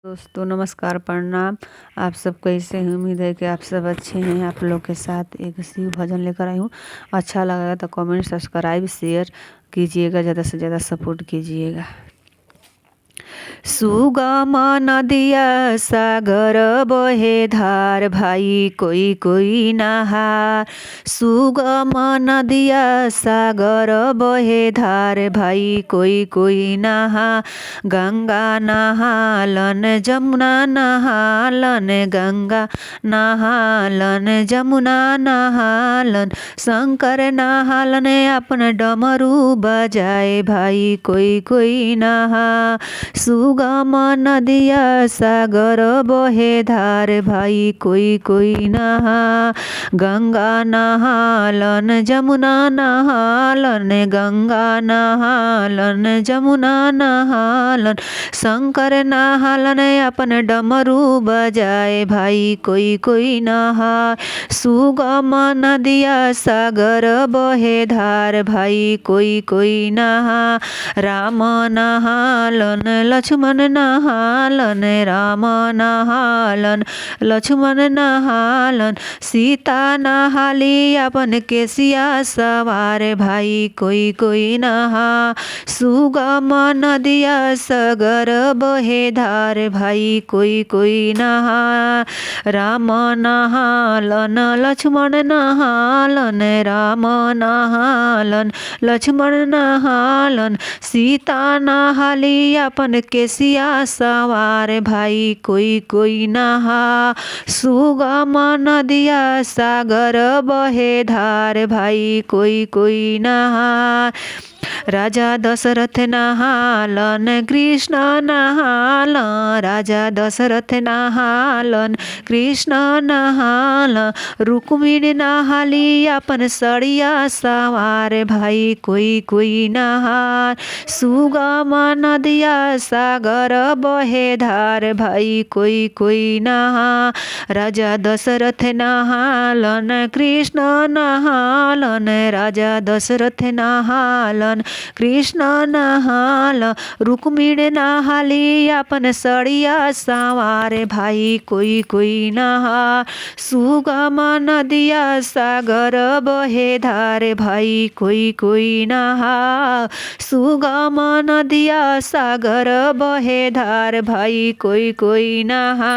दोस्तों नमस्कार प्रणाम। आप सब कैसे हैं? उम्मीद है कि आप सब अच्छे हैं। आप लोग के साथ एक शिव भजन लेकर आई हूँ। अच्छा लगा तो कमेंट सब्सक्राइब शेयर कीजिएगा, ज़्यादा से ज़्यादा सपोर्ट कीजिएगा। सुगम नदिया सागर बहे धार, भाई कोई कोई नहार। सुगम नदिया सागर बहे धार, भाई कोई कोई नहा। गंगा नहालन जमुना नहालन, गंगा नहालन जमुना नहालन। शंकर नहालन अपन डमरू बजाए, भाई कोई कोई नहा। सुगम नदिया सागर बहे धार, भाई कोई कोई नहा। गंगा नहालन जमुना नहालन, गंगा नहालन जमुना नहालन। शंकर नहालन अपन डमरू बजाए, भाई कोई कोई नहा। सुगम नदिया सागर बहे धार, भाई कोई कोई नहा। राम नहालन लक्ष्मण नहालन, राम नहालन लक्ष्मण नहालन। सीता नहाली अपन केसिया सवार, भाई कोई कोई नहा। सुगम नदिया सागर बहे धार, भाई कोई कोई नहा। राम नहालन लक्ष्मण नहालन, राम नहालन लक्ष्मण नहालन। सीता नहाली अपन केसिया सवार, भाई कोई कोई नहा। सुगम नदिया सागर बहे धार, भाई कोई कोई नहा। राजा दशरथ नहालन कृष्ण नहालन, राजा दशरथ नहालन कृष्ण नहालन। रुक्मिणी नहाली अपन सड़िया सवार, भाई कोई कोई नहा। सुगम नदिया सागर बहे धार, भाई कोई कोई नहा। राजा दशरथ नहालन कृष्ण नहालन, राजा दशरथ नहालन कृष्ण नहालन। रुक्मिणी नहाली अपन सड़िया सवार, भाई कोई कोई नहा। सुगम नदिया सागर बहे धार, भाई कोई कोई नहा। सुगम नदिया सागर बहे धार, भाई कोई कोई नहा।